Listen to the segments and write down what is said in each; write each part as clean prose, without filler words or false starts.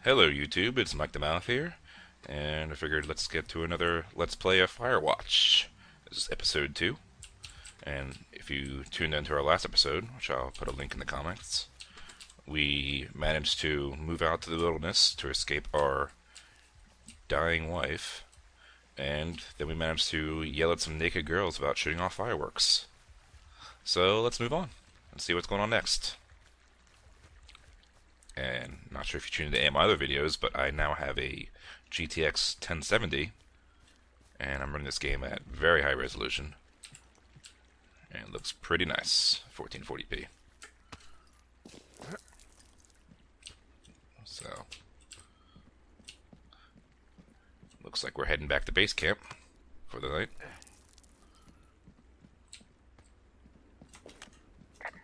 Hello YouTube, it's Mike the Mouth here, and I figured let's get to another Let's Play of Firewatch. This is episode 2, and if you tuned into our last episode, which I'll put a link in the comments, we managed to move out to the wilderness to escape our dying wife, and then we managed to yell at some naked girls about shooting off fireworks. So let's move on and see what's going on next. And not sure if you tuned into any of my other videos, but I now have a GTX 1070, and I'm running this game at very high resolution, and it looks pretty nice, 1440p. So, looks like we're heading back to base camp for the night.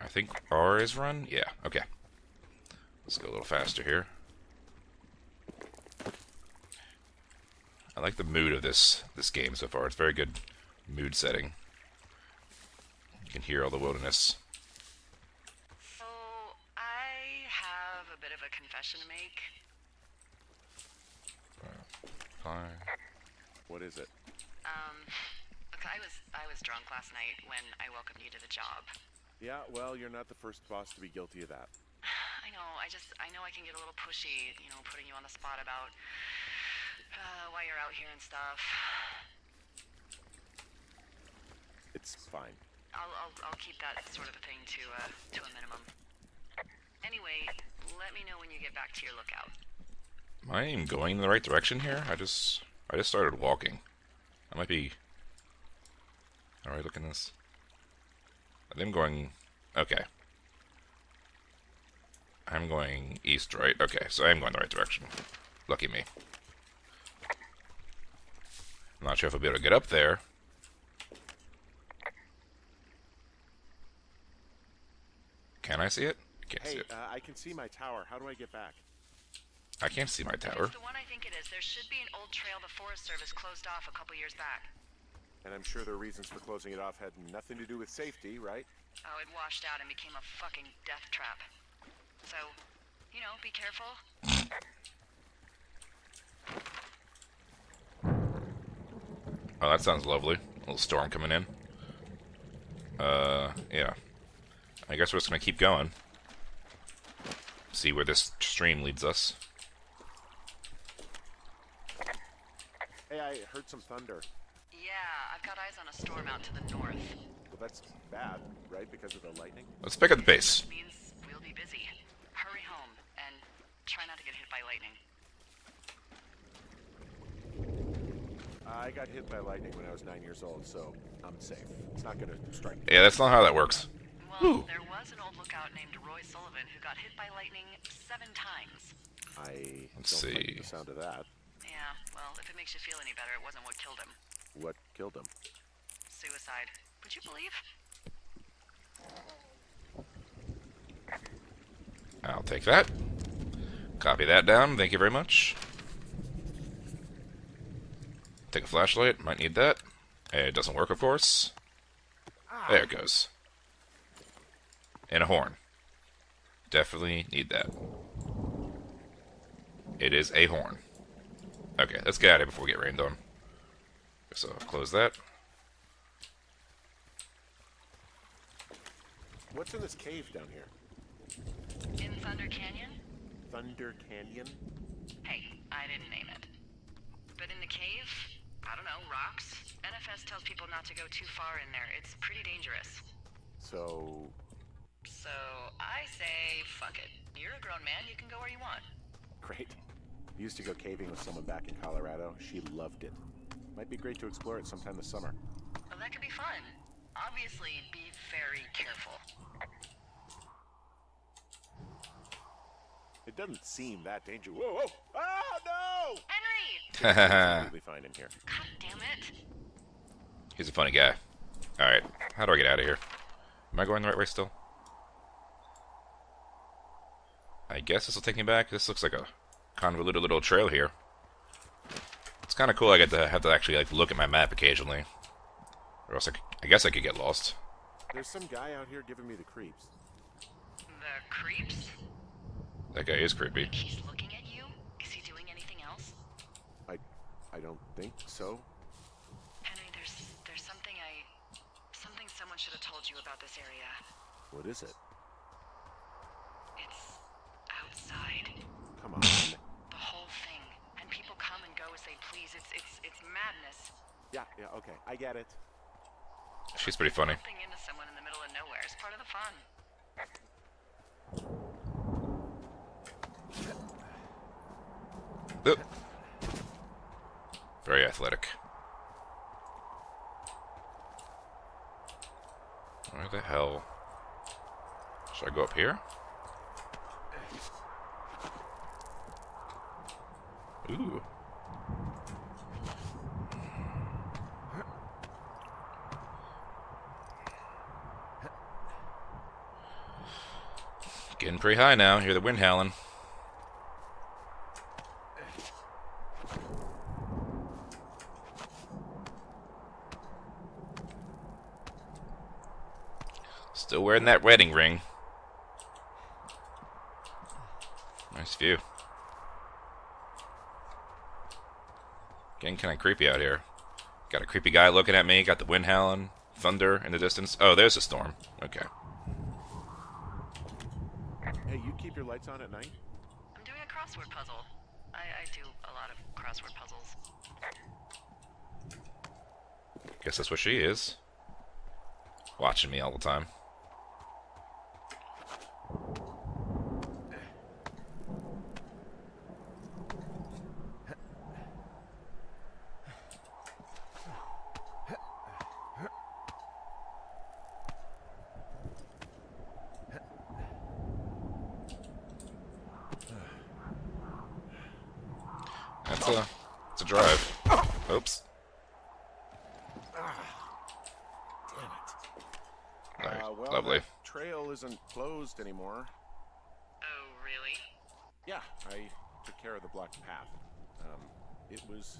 I think R is run? Yeah, okay. Let's go a little faster here. I like the mood of this game so far. It's very good mood setting. You can hear all the wilderness. So, I have a bit of a confession to make. Fine. What is it? Look, I was drunk last night when I welcomed you to the job. Yeah, well, you're not the first boss to be guilty of that. I know, I know I can get a little pushy, putting you on the spot about why you're out here and stuff. It's fine. I'll keep that sort of a thing to a minimum. Anyway, let me know when you get back to your lookout. Am I even going in the right direction here? I just started walking. I might be... Alright, look at this. I think I'm going... Okay. I'm going east, right? Okay, so I am going the right direction. Lucky me. I'm not sure if I'll be able to get up there. Can I see it? Can't see Hey, it. I can see my tower. How do I get back? I can't see my tower. It's the one I think it is. There should be an old trail the Forest Service closed off a couple years back. And I'm sure their reasons for closing it off had nothing to do with safety, right? Oh, it washed out and became a fucking death trap. So, be careful. Oh, that sounds lovely. A little storm coming in. Yeah. I guess we're just gonna keep going. See where this stream leads us. Hey, I heard some thunder. Yeah, I've got eyes on a storm out to the north. Well, that's bad, right? Because of the lightning? Let's pick up the pace. Which means we'll be busy. Hurry home and try not to get hit by lightning. I got hit by lightning when I was 9 years old, so I'm safe. It's not gonna strike me. Yeah, that's not how that works. Well, there was an old lookout named Roy Sullivan who got hit by lightning 7 times. I Let's don't see. like the sound of that. Yeah, well, if it makes you feel any better, it wasn't what killed him. What killed him? Suicide. Would you believe? I'll take that. Copy that down. Thank you very much. Take a flashlight. Might need that. It doesn't work, of course. There it goes. And a horn. Definitely need that. It is a horn. Okay, let's get out of here before we get rained on. So, close that. What's in this cave down here? In Thunder Canyon? Thunder Canyon? Hey, I didn't name it. But in the cave, I don't know, rocks? NFS tells people not to go too far in there. It's pretty dangerous. So... So, I say, fuck it. You're a grown man, you can go where you want. Great. Used to go caving with someone back in Colorado. She loved it. Might be great to explore it sometime this summer. Well, that could be fun. Obviously, be very careful. It doesn't seem that dangerous. Whoa, whoa! Oh, no! Henry! Completely fine in here. God damn it. He's a funny guy. Alright, how do I get out of here? Am I going the right way still? I guess this will take me back. This looks like a convoluted little trail here. It's kind of cool I get to have to actually look at my map occasionally. Or else I guess I could get lost. There's some guy out here giving me the creeps. The creeps? That guy is creepy. He's looking at you? think so. Henry, there's something someone should have told you about this area. What is it? It's outside. Come on. The whole thing. And people come and go as they please. It's madness. Yeah, okay. I get it. She's pretty funny. Bumping into someone in the middle of nowhere is part of the fun. Oop. Very athletic. Where the hell? Should I go up here? Ooh. Getting pretty high now. Hear the wind howling. Still wearing that wedding ring. Nice view. Getting kind of creepy out here. Got a creepy guy looking at me. Got the wind howling. Thunder in the distance. Oh, there's a storm. Okay. Hey, you keep your lights on at night? I'm doing a crossword puzzle. I do a lot of crossword puzzles. Guess that's what she is. Watching me all the time. It's a drive. Oops. Damn it. Nice. Well, Lovely. the trail isn't closed anymore. Oh, really? Yeah, I took care of the blocked path. It was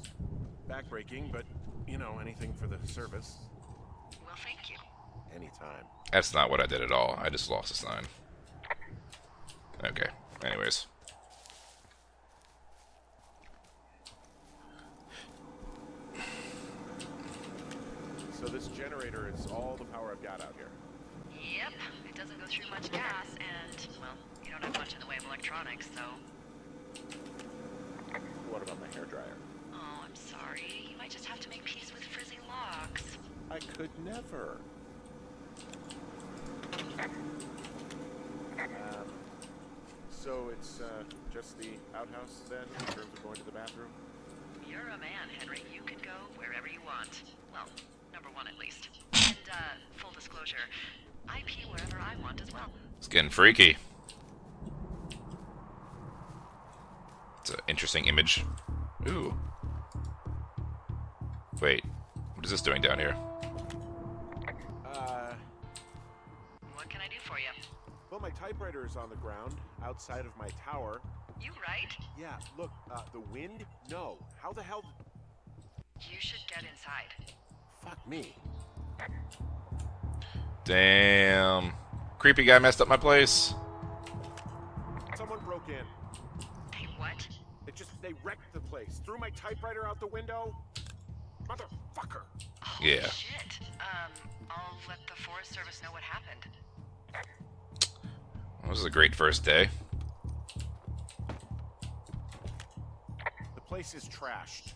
backbreaking, but, you know, anything for the service. Well, thank you. Anytime. That's not what I did at all. I just lost a sign. Okay. Anyways. So this generator is all the power I've got out here. Yep. It doesn't go through much gas, and, well, you don't have much in the way of electronics, so... What about my hairdryer? Oh, I'm sorry. You might just have to make peace with frizzy locks. I could never. So it's just the outhouse then, in terms of going to the bathroom? You're a man, Henry. You can go wherever you want. Well, number one at least. And, full disclosure, I pee wherever I want as well. It's getting freaky. It's an interesting image. Ooh. Wait. What is this doing down here? What can I do for you? Well, my typewriter is on the ground, outside of my tower. You right? Yeah, look, the wind? No. How the hell... You should get inside. Fuck me. Damn. Creepy guy messed up my place. Someone broke in. Hey, what? They wrecked the place. Threw my typewriter out the window. Motherfucker. Holy Yeah. shit. I'll let the Forest Service know what happened. Well, this is a great first day. The place is trashed.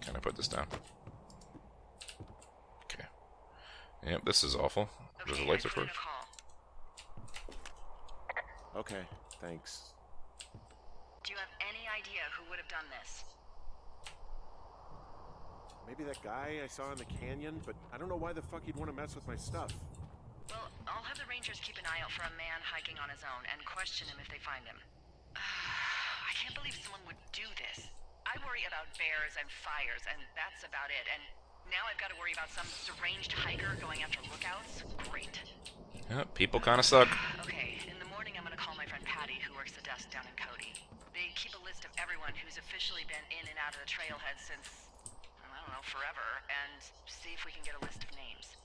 Can I put this down? Okay. Yep, this is awful. There's Okay, the lights I are put in first. a call. Okay, thanks. Do you have any idea who would have done this? Maybe that guy I saw in the canyon, but I don't know why the fuck he'd want to mess with my stuff. Well, I'll have the Rangers keep an eye out for a man hiking on his own and question him if they find him. I can't believe someone would do this. I worry about bears and fires, and that's about it. And now I've got to worry about some deranged hiker going after lookouts? Great. Yep, people kind of suck. Okay, in the morning I'm going to call my friend Patty, who works the desk down in Cody. They keep a list of everyone who's officially been in and out of the trailhead since, I don't know, forever, and see if we can get a list of names.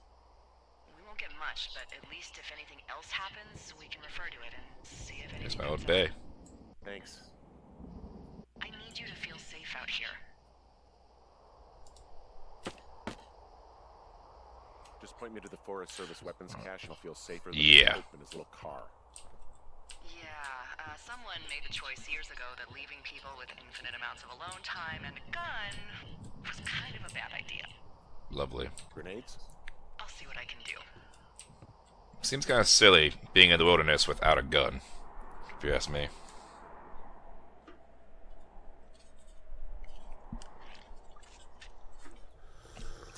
We won't get much, but at least if anything else happens, we can refer to it and see if anything Guess my old comes up. bay. Thanks. I need you to feel safe out here. Just point me to the Forest Service weapons cache and I'll feel safer than Yeah. in his little car. Yeah, someone made the choice years ago that leaving people with infinite amounts of alone time and a gun was kind of a bad idea. Lovely. Grenades? I'll see what I can do. Seems kind of silly being in the wilderness without a gun, if you ask me.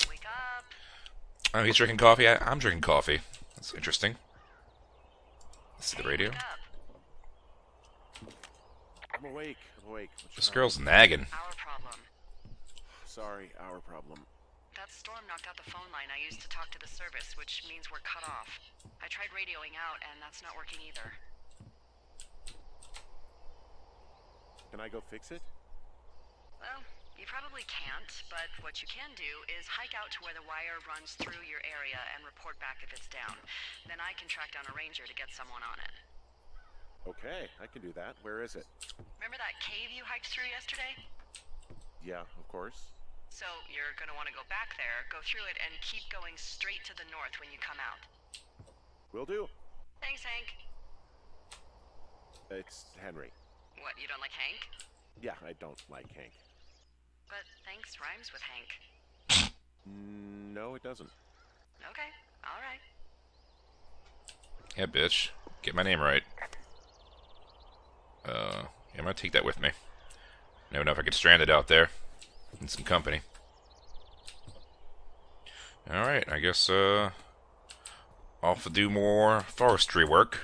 Wake up. Oh, he's drinking coffee? I'm drinking coffee. That's interesting. See the radio? Wake up. I'm awake. What's This your girl's nagging. Our problem. Sorry, our problem. That storm knocked out the phone line I used to talk to the service, which means we're cut off. I tried radioing out, and that's not working either. Can I go fix it? Well, you probably can't, but what you can do is hike out to where the wire runs through your area and report back if it's down. Then I can track down a ranger to get someone on it. Okay, I can do that. Where is it? Remember that cave you hiked through yesterday? Yeah, of course. So you're going to want to go back there, go through it, and keep going straight to the north when you come out. Will do. Thanks, Hank. It's Henry. What, you don't like Hank? Yeah, I don't like Hank. But thanks rhymes with Hank. No, it doesn't. Okay, all right. Yeah, bitch. Get my name right. I'm gonna take that with me. Never know if I get stranded out there. In some company. Alright, I guess, off to do more forestry work.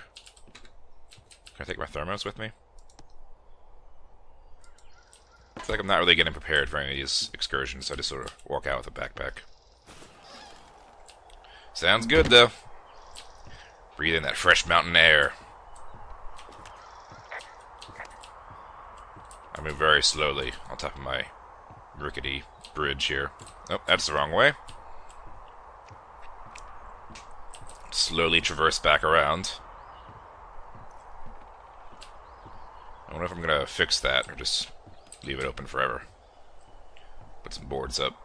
Can I take my thermos with me? I feel like I'm not really getting prepared for any of these excursions, so I just sort of walk out with a backpack. Sounds good, though. Breathe in that fresh mountain air. I move very slowly on top of my rickety bridge here. Oh, that's the wrong way. Slowly traverse back around. I wonder if I'm gonna fix that or just leave it open forever. Put some boards up.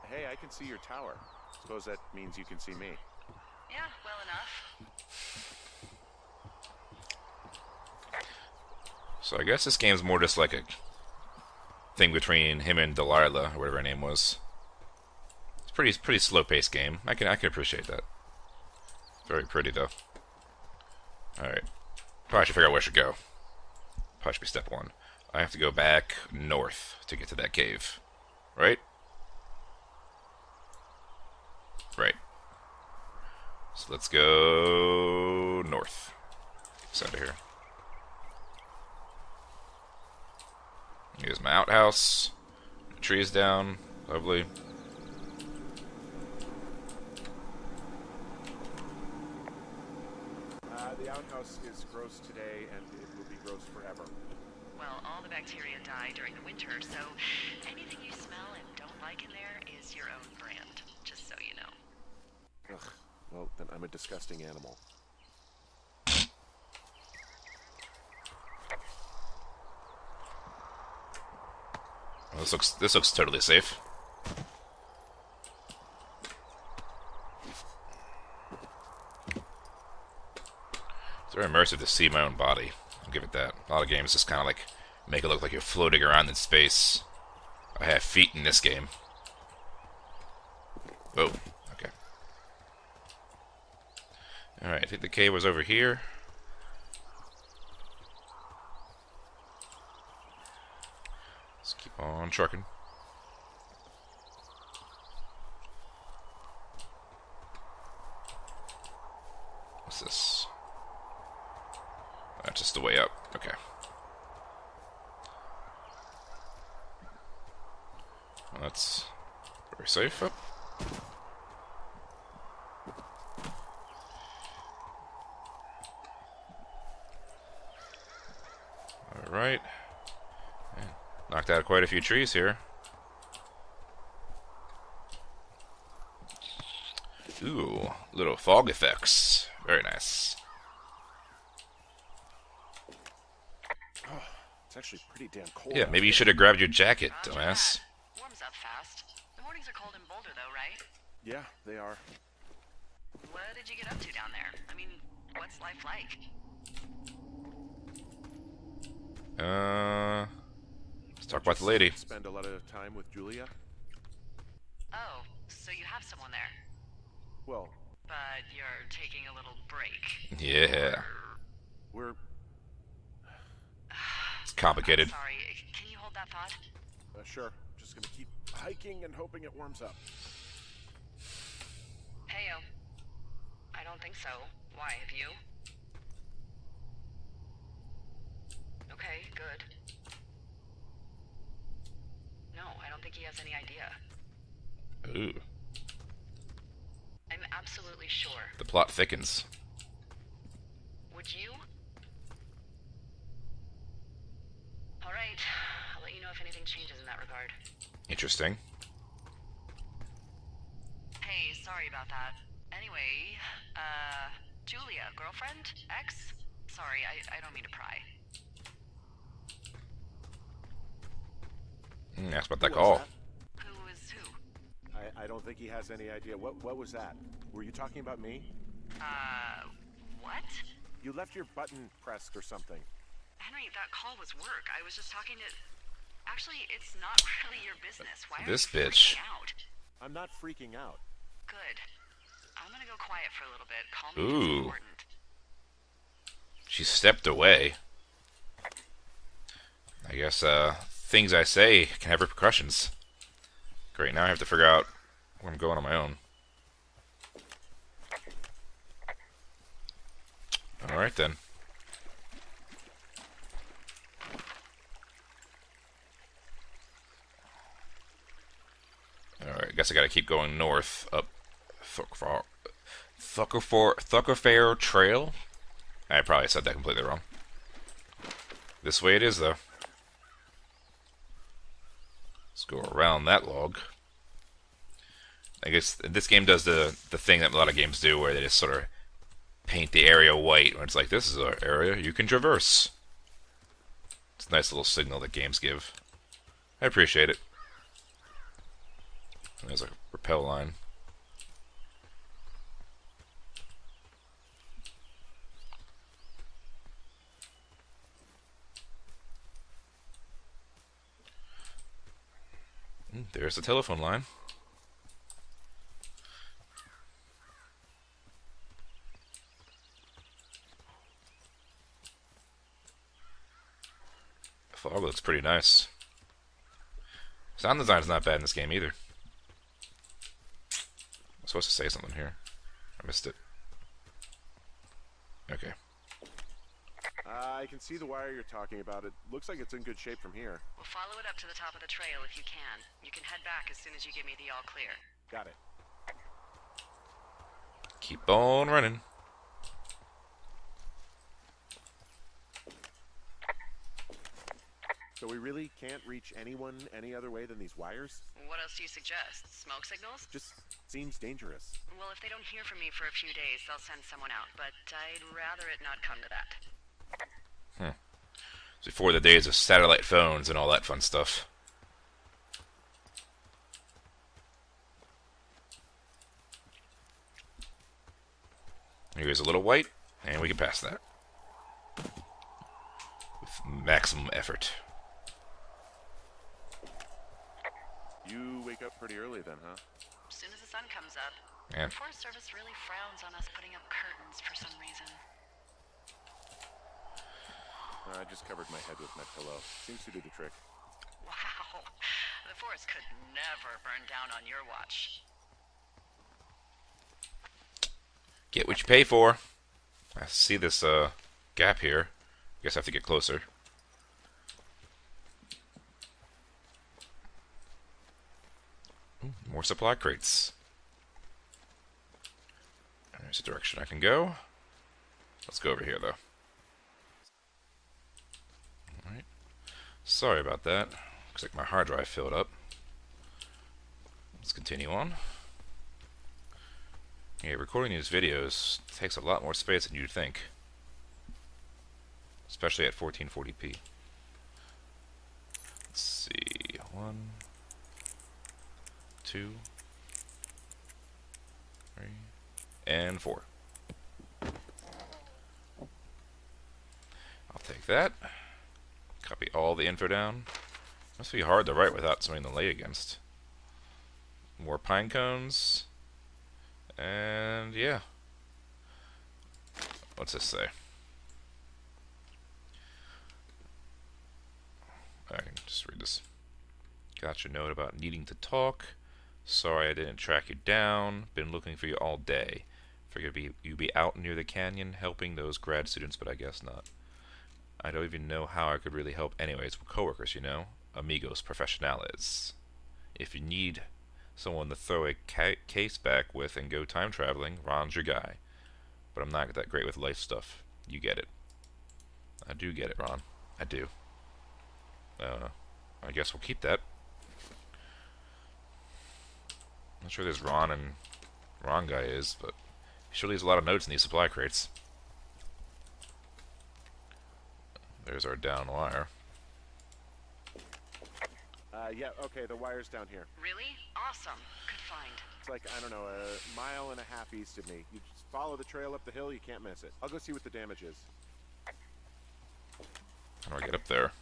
Hey, I can see your tower. Suppose that means you can see me. Yeah, well enough. So I guess this game's more just like a thing between him and Delilah, or whatever her name was. It's pretty slow-paced game. I can appreciate that. Very pretty though. Alright. Probably should figure out where I should go. Probably should be step one. I have to go back north to get to that cave. Right? Right. So let's go north. This out of here. Here's my outhouse. The trees down. Lovely. The outhouse is gross today, and it will be gross forever. Well, all the bacteria die during the winter, so anything you smell and don't like in there is your own brand, just so you know. Ugh. Well, then I'm a disgusting animal. Well, this looks totally safe. It's very immersive to see my own body. I'll give it that. A lot of games just kind of like make it look like you're floating around in space. I have feet in this game. Oh, okay. Alright, I think the cave was over here. Let's keep on trucking. What's this? That's just the way up. Okay. Well, that's very safe up. Alright. Yeah, knocked out quite a few trees here. Ooh, little fog effects. Very nice. It's actually pretty damn cold. Yeah, out maybe you here. should have grabbed your jacket, Roger dumbass. that. Warms up fast. The mornings are cold in Boulder, though, right? Yeah, they are. What did you get up to down there? I mean, what's life like? Let's talk about the lady. Spend a lot of time with Julia. Oh, so you have someone there. Well, But you're taking a little break. Yeah, we're it's complicated. Sorry, can you hold that thought? sure. Just gonna keep hiking and hoping it warms up. Heyo. I don't think so. Why, have you? Okay, good. No, I don't think he has any idea. Ooh, I'm absolutely sure. the plot thickens. Would you? Alright, I'll let you know if anything changes in that regard. Interesting. Hey, sorry about that. Anyway, Julia, girlfriend? Ex? Sorry, I don't mean to pry. Ask about that Who was call. that? Who is who? I don't think he has any idea. What was that? Were you talking about me? What? You left your button pressed or something. Henry, that call was work. I was just talking to... Actually, it's not really your business. Why are This you bitch. freaking out? I'm not freaking out. Good. I'm gonna go quiet for a little bit. Call me if it's Ooh. important. She stepped away. I guess, things I say can have repercussions. Great, now I have to figure out where I'm going on my own. Alright then. Alright, I guess I gotta keep going north, up Thuckerfair Trail? I probably said that completely wrong. This way it is, though. Let's go around that log. I guess this game does the thing that a lot of games do, where they just sort of paint the area white, when it's like, this is an area you can traverse. It's a nice little signal that games give. I appreciate it. There's a rappel line. There's the telephone line. The fog looks pretty nice. Sound design's not bad in this game either. I'm supposed to say something here. I missed it. Okay. I can see the wire you're talking about. It looks like it's in good shape from here. We'll follow it up to the top of the trail if you can. You can head back as soon as you give me the all clear. Got it. Keep on running. So we really can't reach anyone any other way than these wires? What else do you suggest? Smoke signals? Just seems dangerous. Well, if they don't hear from me for a few days, they'll send someone out, but I'd rather it not come to that. It's before the days of satellite phones and all that fun stuff. Here's a little white, and we can pass that. With maximum effort. You wake up pretty early then, huh? As soon as the sun comes up. Yeah. The Forest Service really frowns on us putting up curtains for some reason. I just covered my head with my pillow. Seems to do the trick. Wow. The forest could never burn down on your watch. Get what you pay for. I see this gap here. Guess I have to get closer. More supply crates. There's a direction I can go. Let's go over here, though. Alright. Sorry about that. Looks like my hard drive filled up. Let's continue on. Yeah, recording these videos takes a lot more space than you'd think. Especially at 1440p. Let's see. 1, 2, 3, and 4. I'll take that. Copy all the info down. Must be hard to write without something to lay against. More pine cones. And yeah. What's this say? I can just read this. Got your note about needing to talk. Sorry I didn't track you down. Been looking for you all day. Figured you'd be out near the canyon helping those grad students, but I guess not. I don't even know how I could really help anyways. We're coworkers, you know? Amigos professionales. If you need someone to throw a case back with and go time traveling, Ron's your guy. But I'm not that great with life stuff. You get it. I do get it, Ron. I do. I guess we'll keep that. Not sure who this Ron guy is, but he sure leaves a lot of notes in these supply crates. There's our down wire. Yeah, okay, the wire's down here. Really? Awesome. Good find. It's like, I don't know, a mile and a half east of me. You just follow the trail up the hill, you can't miss it. I'll go see what the damage is. How do I get up there?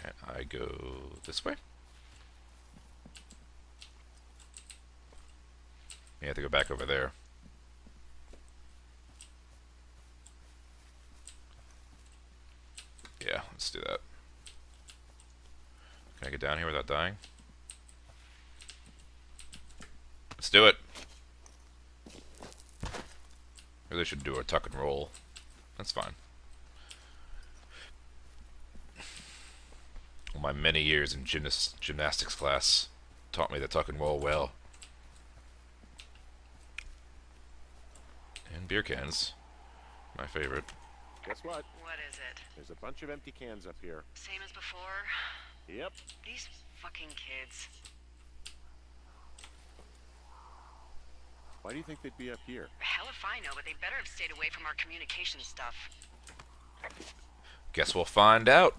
Can I go this way? You have to go back over there. Yeah, let's do that. Can I get down here without dying? Let's do it. Really should do a tuck and roll. That's fine. Well, my many years in gymnastics class taught me the tuck and roll well. And beer cans. My favorite. Guess what? What is it? There's a bunch of empty cans up here. Same as before? Yep. These fucking kids. Why do you think they'd be up here? Hell if I know, but they better have stayed away from our communication stuff. Guess we'll find out.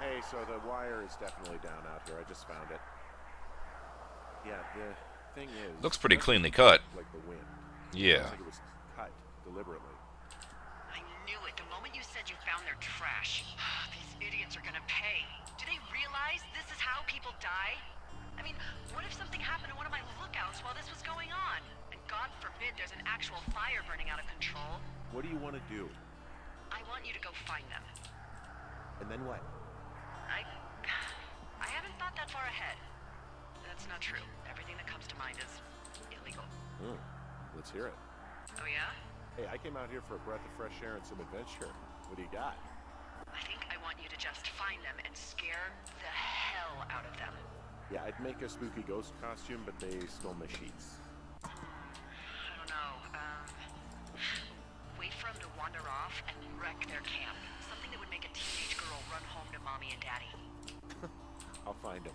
Hey, so the wire is definitely down out here. I just found it. Yeah, the thing is... Looks pretty cleanly cut. Like the wind. Yeah. Looks like it was cut deliberately. I knew it. The moment you said you found their trash. These idiots are gonna pay. Do they realize this is how people die? I mean, what if something happened to one of my lookouts while this was going on? And God forbid there's an actual fire burning out of control. What do you want to do? I want you to go find them. And then what? I haven't thought that far ahead. That's not true. Everything that comes to mind is illegal. Let's hear it. Oh yeah? Hey, I came out here for a breath of fresh air and some adventure. What do you got? I think I want you to just find them and scare the hell out of them. Yeah, I'd make a spooky ghost costume, but they stole my sheets. I don't know. Wait for them to wander off and wreck their camp. Something that would make a teenage girl run home to mommy and daddy. I'll find them.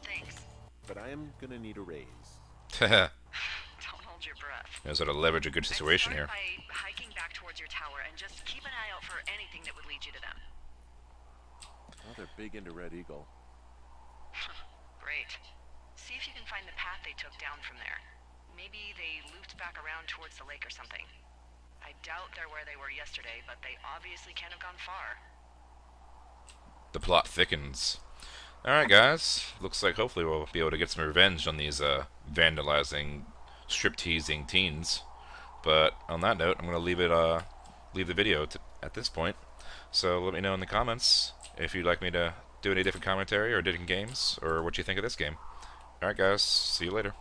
Thanks. But I am gonna need a raise. Don't hold your breath. Knows how to leverage a good situation here. By hiking back towards your tower and just keep an eye out for anything that would lead you to them. Oh, they're big into Red Eagle. Great. See if you can find the path they took down from there. Maybe they looped back around towards the lake or something. I doubt they're where they were yesterday, but they obviously can't have gone far. The plot thickens. Alright guys, looks like hopefully we'll be able to get some revenge on these vandalizing, strip-teasing teens. But on that note, I'm going to leave the video at this point. So let me know in the comments if you'd like me to do any different commentary or different games, or what you think of this game. Alright guys, see you later.